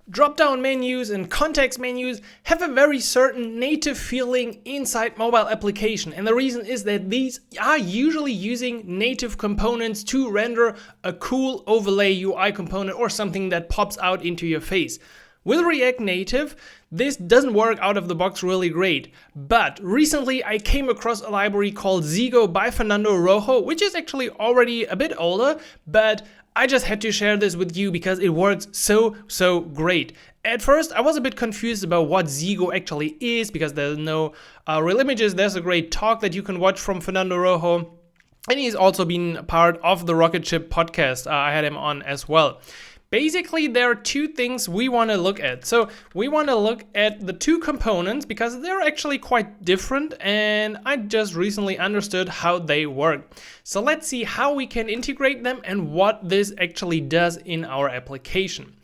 Drop-down menus and context menus have a very certain native feeling inside mobile application, and the reason is that these are usually using native components to render a cool overlay UI component or something that pops out into your face. With React Native, this doesn't work out of the box really great, but recently I came across a library called Zeego by Fernando Rojo, which is actually already a bit older, but I just had to share this with you because it works so great. At first, I was a bit confused about what Zeego actually is because there's no real images. There's a great talk that you can watch from Fernando Rojo, and he's also been part of the Rocket Ship podcast. I had him on as well. Basically, there are two things we want to look at. So we want to look at the two components because they're actually quite different, and I just recently understood how they work. So let's see how we can integrate them and what this actually does in our application.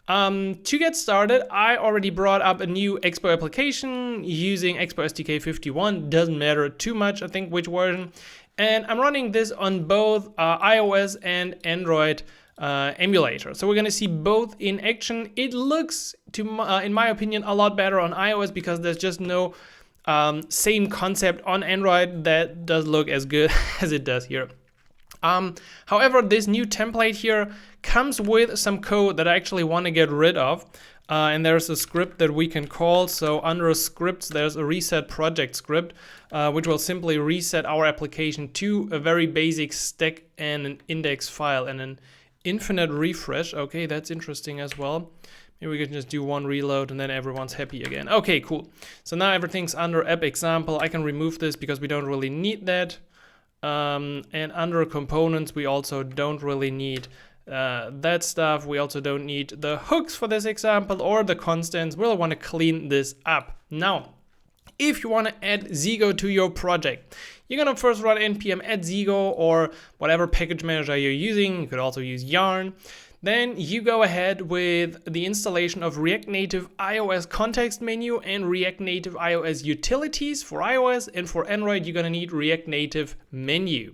To get started, I already brought up a new Expo application using Expo SDK 51. Doesn't matter too much, I think, which version. And I'm running this on both iOS and Android emulator. So we're going to see both in action. It looks, in my opinion, a lot better on iOS because there's just no same concept on Android that does look as good as it does here. However, this new template here comes with some code that I actually want to get rid of. And there's a script that we can call. So under scripts, there's a reset project script, which will simply reset our application to a very basic stack and an index file and an infinite refresh. Okay, that's interesting as well. Maybe we can just do one reload and then everyone's happy again. Okay, cool. So now everything's under app example. I can remove this because we don't really need that. And under components, we also don't really need that stuff. We also don't need the hooks for this example or the constants. We'll want to clean this up. Now, if you want to add Zeego to your project, you're going to first run npm add Zeego or whatever package manager you're using. You could also use Yarn. Then you go ahead with the installation of React Native iOS context menu and React Native iOS utilities for iOS, and for Android, you're going to need React Native menu.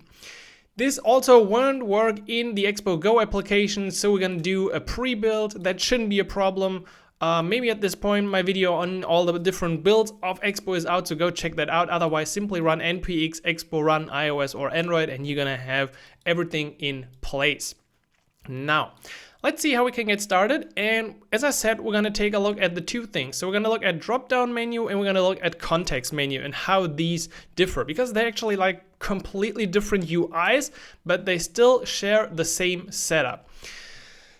This also won't work in the Expo Go application, so we're going to do a pre-build. That shouldn't be a problem. Maybe at this point my video on all the different builds of Expo is out, so go check that out. Otherwise, simply run npx expo run iOS or Android and you're gonna have everything in place. Now, let's see how we can get started. And as I said, we're gonna take a look at the two things. So we're gonna look at drop-down menu and we're gonna look at context menu and how these differ, because they're actually like completely different UIs, but they still share the same setup.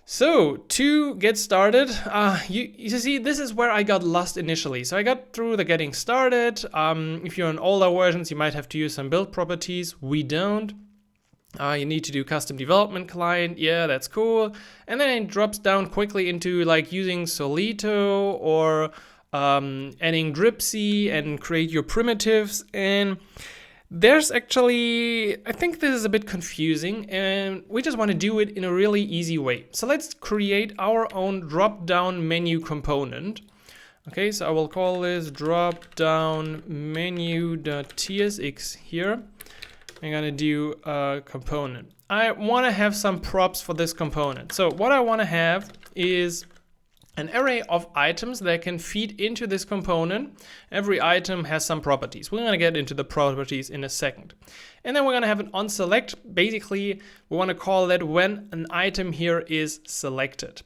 So to get started, you see, this is where I got lost initially. So I got through the getting started. If you're on older versions, you might have to use some build properties. We don't. You need to do custom development client. Yeah, that's cool. And then it drops down quickly into like using Solito or adding Dripsy and create your primitives. And there's actually, I think this is a bit confusing and we just want to do it in a really easy way. So let's create our own drop-down menu component. Okay, so I will call this drop-down menu.tsx here. I'm gonna do a component. I want to have some props for this component. So what I want to have is an array of items that can feed into this component. Every item has some properties. We're going to get into the properties in a second. And then we're going to have an onSelect. Basically, we want to call that when an item here is selected.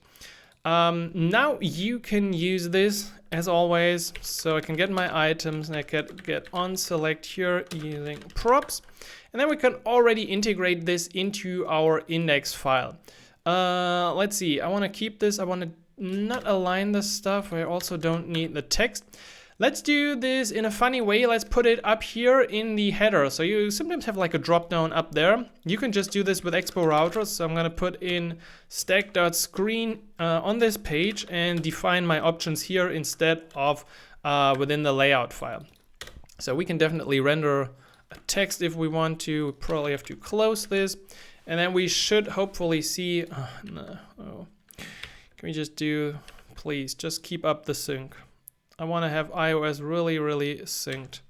Now you can use this as always. So I can get my items and I can get onSelect here using props. And then we can already integrate this into our index file. Let's see. I want to keep this. I want to not align the stuff. I also don't need the text. Let's do this in a funny way. Let's put it up here in the header. So you sometimes have like a drop down up there. You can just do this with Expo routers. So I'm going to put in stack.screen on this page and define my options here instead of within the layout file. So we can definitely render a text if we want to. We probably have to close this. And then we should hopefully see, can we just do, please, just keep up the sync. I want to have iOS really synced.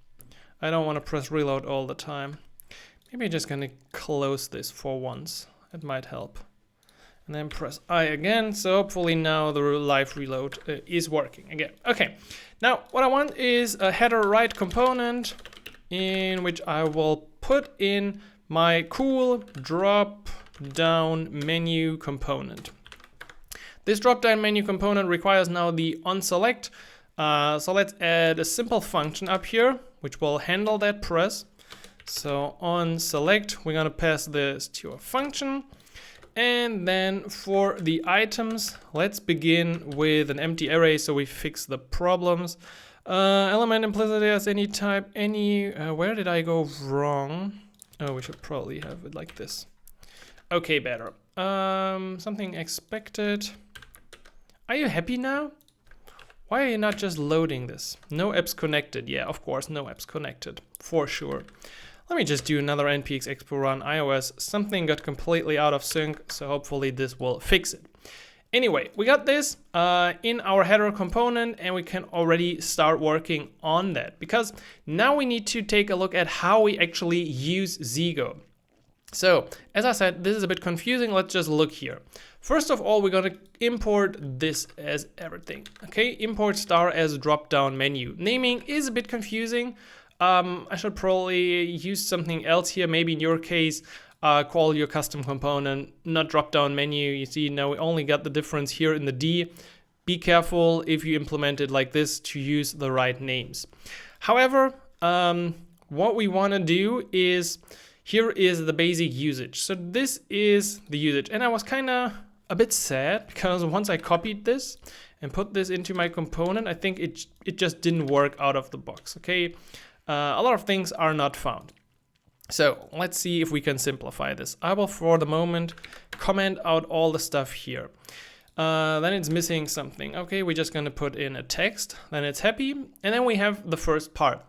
I don't want to press reload all the time. Maybe I'm just going to close this for once. It might help. and then press I again. So hopefully now the live reload is working again. Okay, now what I want is a header right component in which I will put in my cool drop down menu component. This drop down menu component requires now the onSelect. So let's add a simple function up here which will handle that press. So onSelect, we're gonna pass this to a function. And then for the items, let's begin with an empty array so we fix the problems. Element implicitly as any type, where did I go wrong? Oh, we should probably have it like this. Okay, better. Something expected. Are you happy now? Why are you not just loading this? No apps connected. Yeah, of course, no apps connected, for sure. Let me just do another npx expo run iOS. Something got completely out of sync, so hopefully this will fix it. Anyway, we got this in our header component and we can already start working on that because now we need to take a look at how we actually use Zeego. So, as I said, this is a bit confusing. Let's just look here. First of all, we're going to import this as everything. Okay, import star as drop-down menu. Naming is a bit confusing. I should probably use something else here. Maybe in your case, call your custom component, not drop-down menu. You see, now we only got the difference here in the D. Be careful if you implement it like this to use the right names. However, what we want to do is, here is the basic usage. So this is the usage. And I was kind of a bit sad because once I copied this and put this into my component, I think it just didn't work out of the box, okay? A lot of things are not found. So let's see if we can simplify this. I will, for the moment, comment out all the stuff here. Then it's missing something. Okay, we're just gonna put in a text, then it's happy, and then we have the first part.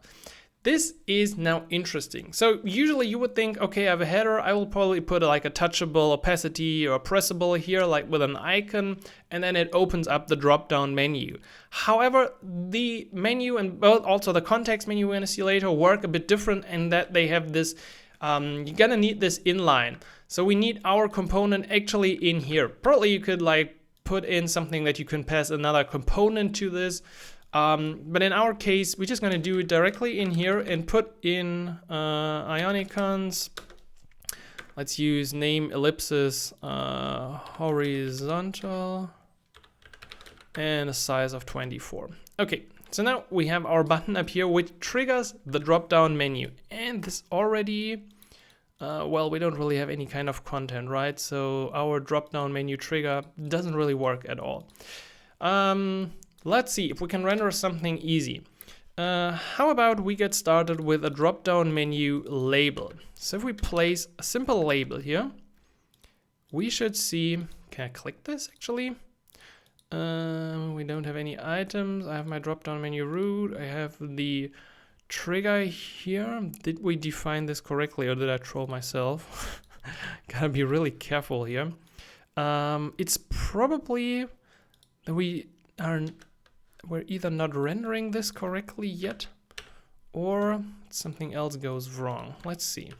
This is now interesting. So usually you would think, okay, I have a header, I will probably put like a touchable opacity or pressable here, like with an icon, and then it opens up the drop-down menu. However, the menu and both also the context menu we're gonna see later work a bit different in that they have this, you're gonna need this inline. So we need our component actually in here. Probably you could like put in something that you can pass another component to this. But in our case, we're just going to do it directly in here and put in ionicons. Let's use name ellipsis horizontal and a size of 24. Okay, so now we have our button up here which triggers the drop-down menu. And this already, well, we don't really have any kind of content, right? So our drop-down menu trigger doesn't really work at all. Let's see if we can render something easy. How about we get started with a drop-down menu label. So if we place a simple label here, we should see, can I click this actually? We don't have any items. I have my drop-down menu root. I have the trigger here. Did we define this correctly or did I troll myself? Gotta be really careful here. It's probably that we're either not rendering this correctly yet or something else goes wrong. Let's see.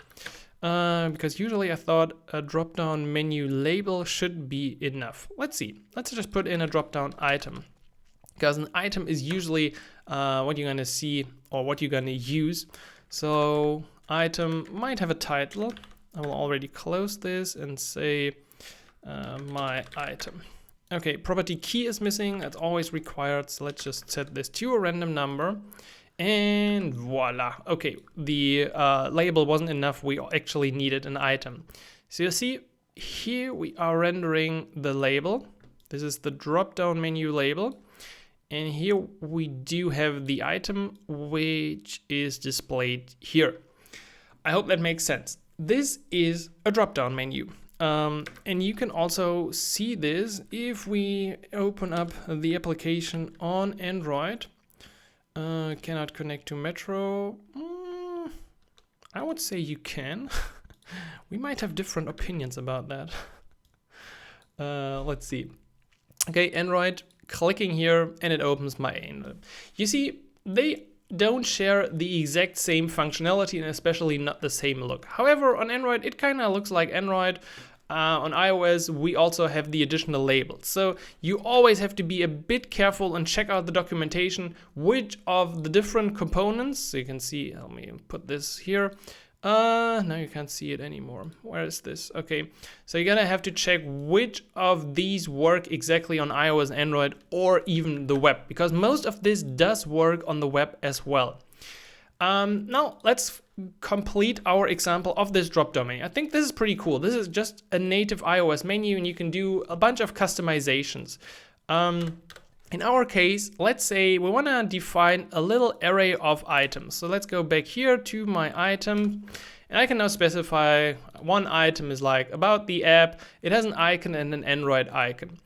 Because usually I thought a drop-down menu label should be enough. Let's see. Let's just put in a drop-down item. Because an item is usually what you're going to see or what you're going to use. So item might have a title. I will already close this and say my item. Okay, property key is missing, that's always required, so let's just set this to a random number, and voila. Okay, the label wasn't enough, we actually needed an item. So you see, here we are rendering the label. This is the drop-down menu label, and here we do have the item, which is displayed here. I hope that makes sense. This is a drop-down menu. And you can also see this if we open up the application on Android. Cannot connect to Metro. I would say you can. We might have different opinions about that. Let's see. Okay, Android, clicking here and it opens my Android. You see, they don't share the exact same functionality and especially not the same look. However, on Android, it kind of looks like Android. on iOS, we also have the additional labels. So you always have to be a bit careful and check out the documentation, which of the different components. So you can see, let me put this here. Now you can't see it anymore. Where is this? Okay, so you're gonna have to check which of these work exactly on iOS, Android, or even the web, because most of this does work on the web as well. Now let's complete our example of this drop-down menu. I think this is pretty cool. This is just a native iOS menu and you can do a bunch of customizations. In our case, let's say we want to define a little array of items. So let's go back here to my item, and I can now specify one item is like about the app. It has an icon and an Android icon.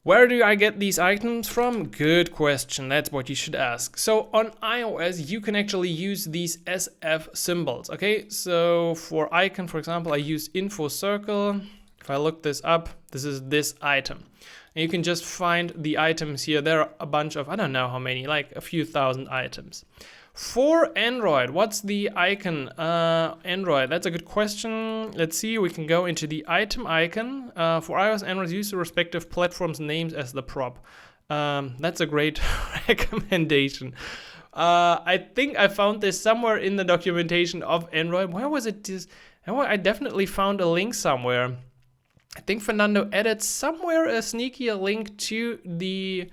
Where do I get these items from? Good question. That's what you should ask. So on iOS, you can actually use these SF symbols. Okay, so for icon, for example, I use info circle. If I look this up, this is this item. And you can just find the items here. There are a bunch of, I don't know how many, like a few thousand items. For Android, what's the icon? Android, that's a good question. Let's see, we can go into the item icon. For iOS, Android, use the respective platforms' names as the prop. That's a great recommendation. I think I found this somewhere in the documentation of Android. Where was it? I definitely found a link somewhere. I think Fernando added somewhere a sneaky link to the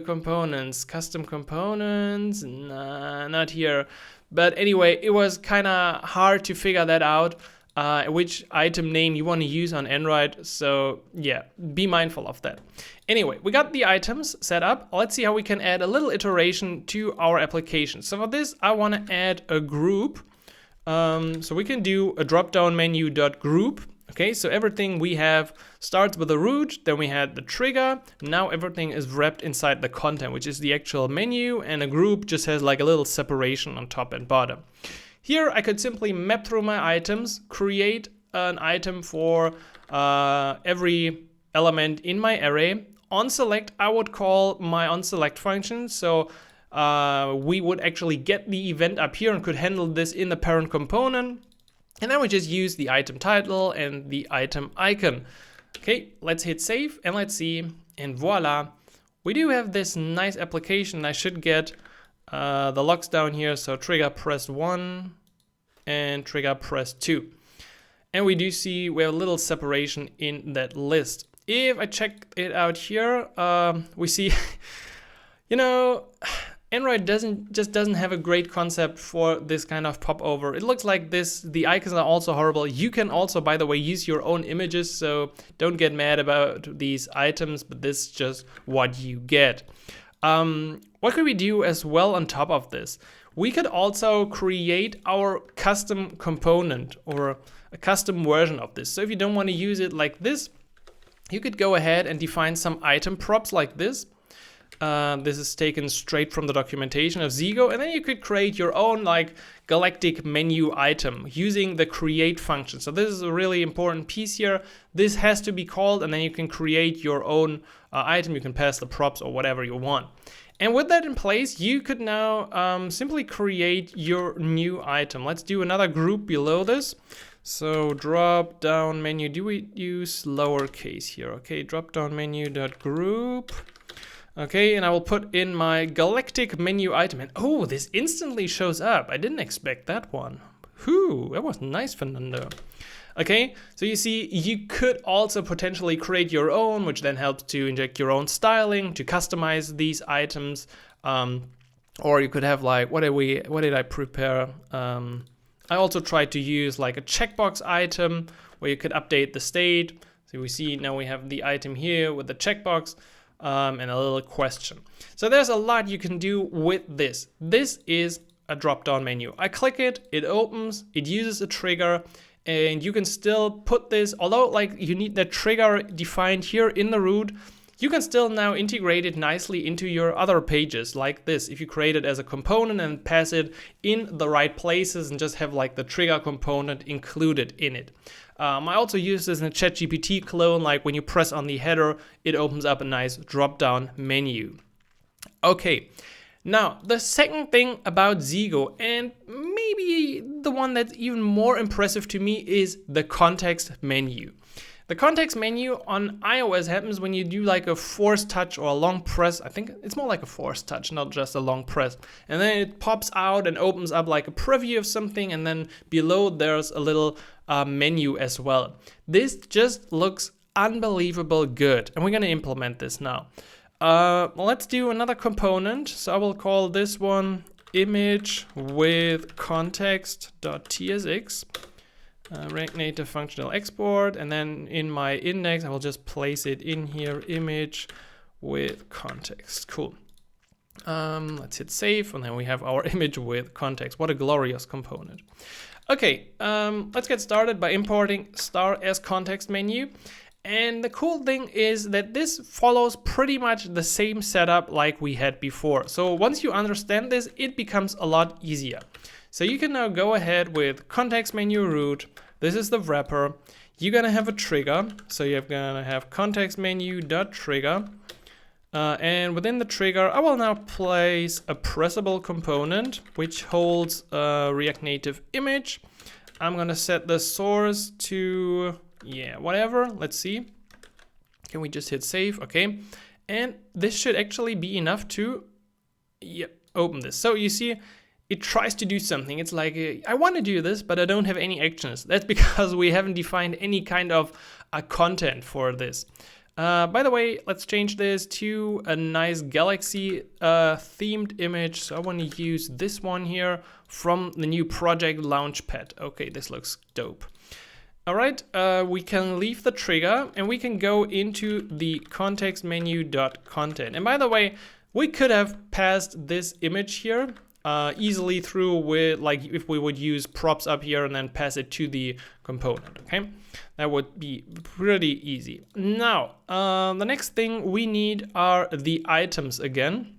components, custom components. Nah, not here. But anyway, it was kind of hard to figure that out, which item name you want to use on Android. So yeah, be mindful of that. Anyway, we got the items set up. Let's see how we can add a little iteration to our application. So for this, I want to add a group. So we can do a drop-down menu.group. Okay, so everything we have starts with a root, then we had the trigger. Now everything is wrapped inside the content, which is the actual menu, and a group just has like a little separation on top and bottom. Here I could simply map through my items, create an item for every element in my array. On select, I would call my onSelect function. So we would actually get the event up here and could handle this in the parent component. And then we just use the item title and the item icon. Okay, let's hit save and let's see. And voila, we do have this nice application. I should get the locks down here. So trigger press 1 and trigger press 2. And we do see we have a little separation in that list. If I check it out here, we see, you know, Android doesn't have a great concept for this kind of popover. It looks like this. The icons are also horrible. You can also, by the way, use your own images, so don't get mad about these items, but this is just what you get. What could we do as well on top of this? We could also create our custom component or a custom version of this. So if you don't want to use it like this, you could go ahead and define some item props like this. This is taken straight from the documentation of Zeego, and then you could create your own like galactic menu item using the create function. So this is a really important piece here. This has to be called, and then you can create your own item. You can pass the props or whatever you want. And with that in place, you could now simply create your new item. Let's do another group below this. So drop down menu, do we use lowercase here? Okay, drop down menu.group. Okay, and I will put in my galactic menu item. And oh, this instantly shows up. I didn't expect that one. Whew, that was nice, Fernando. Okay, so you see, you could also potentially create your own, which then helps to inject your own styling, to customize these items. Or you could have like, what did I prepare? I also tried to use like a checkbox item where you could update the state. So we see now we have the item here with the checkbox. And a little question. So there's a lot you can do with this. This is a drop-down menu. I click it, it opens, it uses a trigger, and you can still put this, although like you need the trigger defined here in the root, you can still now integrate it nicely into your other pages like this. If you create it as a component and pass it in the right places and just have like the trigger component included in it. I also use this in a ChatGPT clone, like when you press on the header, it opens up a nice drop-down menu. Okay, now the second thing about Zeego, and maybe the one that's even more impressive to me is the context menu. The context menu on iOS happens when you do like a force touch or a long press. I think it's more like a force touch, not just a long press. And then it pops out and opens up like a preview of something, and then below there's a little menu as well. This just looks unbelievable good, and we're gonna implement this now. Let's do another component. So I will call this one image with context.tsx. React Native functional export, and then in my index I will just place it in here, image with context. Cool. Let's hit save, and then we have our image with context. What a glorious component. Okay, let's get started by importing star as context menu. And the cool thing is that this follows pretty much the same setup like we had before. So once you understand this, it becomes a lot easier. So you can now go ahead with context menu root. This is the wrapper. You're gonna have a trigger. So you're gonna have context menu.trigger. And within the trigger, I will now place a pressable component which holds a React Native image. I'm gonna set the source to, whatever. Let's see. Can we just hit save? Okay. And this should actually be enough to, open this. So you see, it tries to do something. It's like, I want to do this, but I don't have any actions. That's because we haven't defined any kind of content for this. By the way, let's change this to a nice galaxy themed image. So I want to use this one here from the new project Launchpad. Okay, this looks dope. All right, we can leave the trigger and we can go into the context menu.content. And by the way, we could have passed this image here easily through with, like, if we would use props up here and then pass it to the component. Okay, that would be pretty easy. Now the next thing we need are the items again.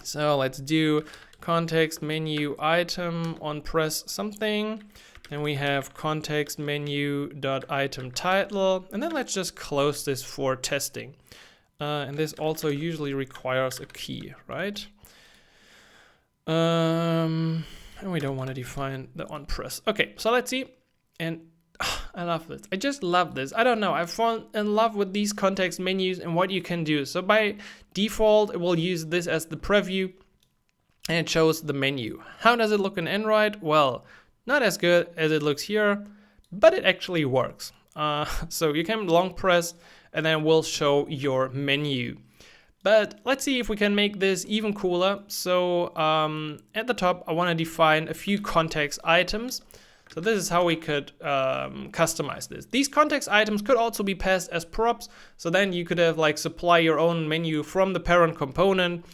So let's do context menu item on press something, and we have context menu dot item title, and then let's just close this for testing. And this also usually requires a key, right? And we don't want to define the on press. Okay, so let's see. And I love this. I just love this. I don't know. I've fallen in love with these context menus and what you can do. So by default, it will use this as the preview and it shows the menu. How does it look in Android? Well, not as good as it looks here, but it actually works. So you can long press and then we'll show your menu. But let's see if we can make this even cooler. So at the top, I want to define a few context items. So this is how we could customize this. These context items could also be passed as props. So then you could have like supply your own menu from the parent component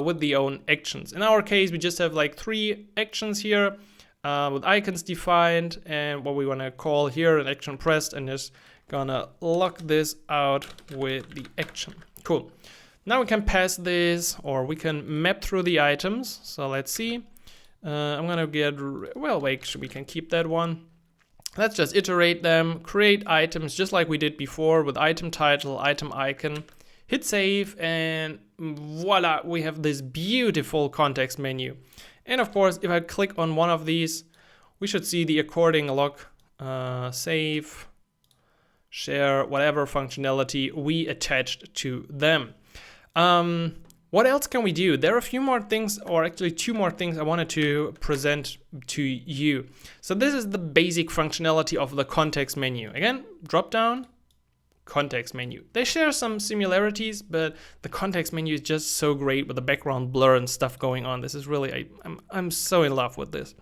with the own actions. In our case, we just have like 3 actions here with icons defined and what we want to call here an action pressed, and just gonna lock this out with the action. Cool. Now we can pass this, or we can map through the items. So let's see. I'm gonna get, well, wait, we can keep that one. Let's just iterate them, create items just like we did before with item title, item icon, hit save, and voila, we have this beautiful context menu. And of course, if I click on one of these, we should see the according lock, save, share, whatever functionality we attached to them. What else can we do? There are a few more things, or actually 2 more things I wanted to present to you. So this is the basic functionality of the context menu. Again, drop down, context menu. They share some similarities, but the context menu is just so great with the background blur and stuff going on. This is really, I'm so in love with this.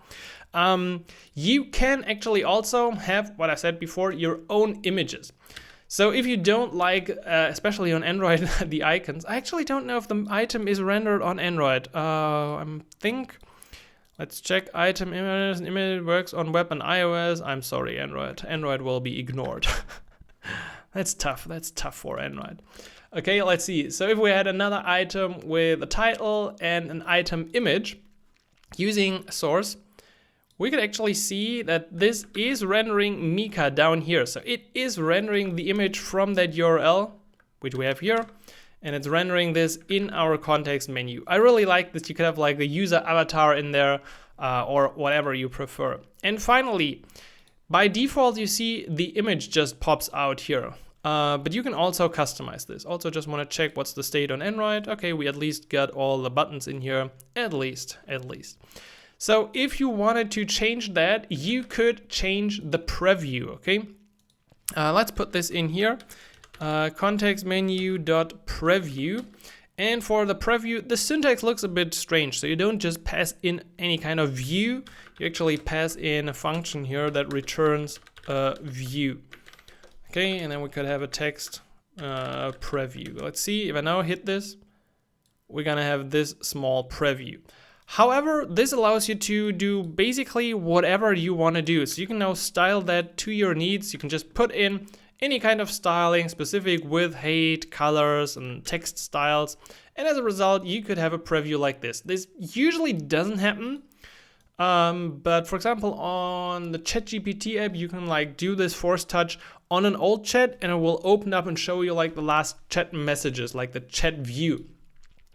You can actually also have, what I said before, your own images. So if you don't like, especially on Android, the icons, I actually don't know if the item is rendered on Android. I think, let's check item images. Image works on web and iOS. I'm sorry, Android. Android will be ignored. That's tough. That's tough for Android. Okay, let's see. So if we had another item with a title and an item image using source, we could actually see that this is rendering Mika down here. So it is rendering the image from that URL, which we have here. and it's rendering this in our context menu. I really like this. You could have like the user avatar in there or whatever you prefer. And finally, by default, you see the image just pops out here. But you can also customize this. Also just want to check what's the state on Android. Okay, we at least got all the buttons in here, at least. So if you wanted to change that, you could change the preview, okay? Let's put this in here, context menu dot preview. And for the preview, the syntax looks a bit strange. So you don't just pass in any kind of view, you actually pass in a function here that returns a view. Okay, and then we could have a text preview. Let's see, if I now hit this, we're gonna have this small preview. However, this allows you to do basically whatever you want to do. So you can now style that to your needs. You can just put in any kind of styling specific with height, colors, and text styles. And as a result, you could have a preview like this. This usually doesn't happen. But for example, on the ChatGPT app, you can like do this force touch on an old chat and it will open up and show you like the last chat messages, like the chat view.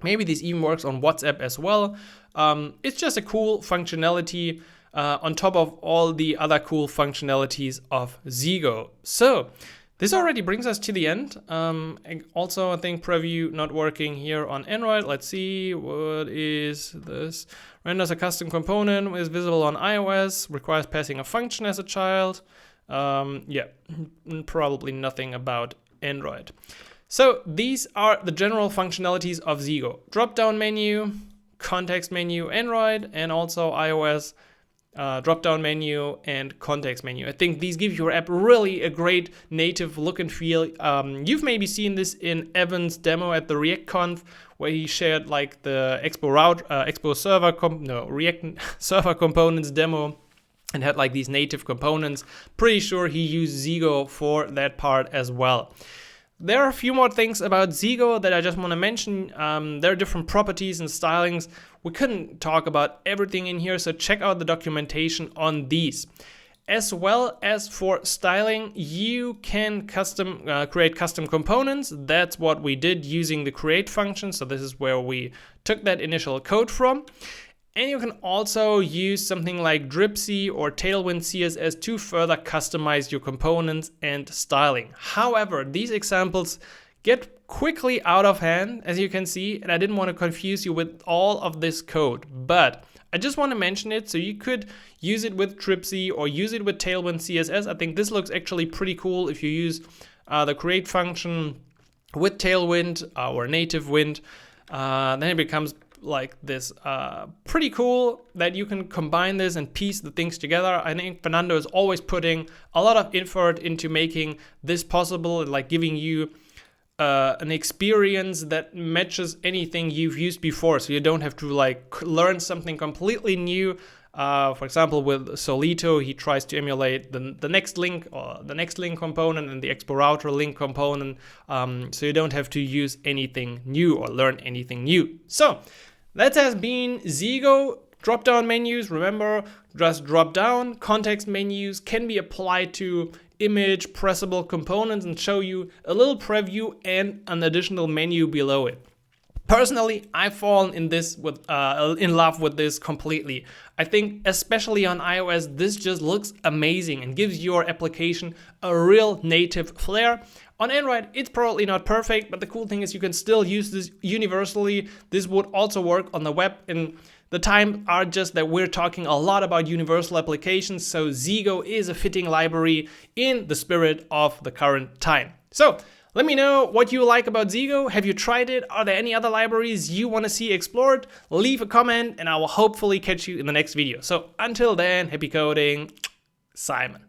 Maybe this even works on WhatsApp as well. It's just a cool functionality on top of all the other cool functionalities of Zeego. So this already brings us to the end. Also, I think preview not working here on Android. Let's see, what is this? Renders a custom component, is visible on iOS, requires passing a function as a child. Yeah, probably nothing about Android. So these are the general functionalities of Zeego. Drop-down menu, context menu, Android, and also iOS, drop-down menu and context menu. I think these give your app really a great native look and feel. You've maybe seen this in Evan's demo at the ReactConf, where he shared like the React server components demo and had like these native components. Pretty sure he used Zeego for that part as well. There are a few more things about Zeego that I just want to mention. There are different properties and stylings. We couldn't talk about everything in here, so check out the documentation on these. As well as for styling, you can create custom components. That's what we did using the create function. So this is where we took that initial code from. And you can also use something like Dripsy or Tailwind CSS to further customize your components and styling. However, these examples get quickly out of hand, as you can see, and I didn't want to confuse you with all of this code, but I just want to mention it so you could use it with Dripsy or use it with Tailwind CSS. I think this looks actually pretty cool if you use the create function with Tailwind or native wind. Then it becomes like this pretty cool that you can combine this and piece the things together. I think Fernando is always putting a lot of effort into making this possible and like giving you an experience that matches anything you've used before, so you don't have to like learn something completely new. For example, with Solito, he tries to emulate the next link or the next link component and the Expo router link component, so you don't have to use anything new or learn anything new. So that has been Zeego. Drop-down menus, remember, just drop down. Context menus can be applied to image pressable components and show you a little preview and an additional menu below it. Personally, I've fallen in love with this completely. I think especially on iOS, this just looks amazing and gives your application a real native flair. On Android, it's probably not perfect, but the cool thing is you can still use this universally. This would also work on the web, and the times are just that we're talking a lot about universal applications, so Zeego is a fitting library in the spirit of the current time. So let me know what you like about Zeego. Have you tried it? Are there any other libraries you want to see explored? Leave a comment and I will hopefully catch you in the next video. So until then, happy coding, Simon.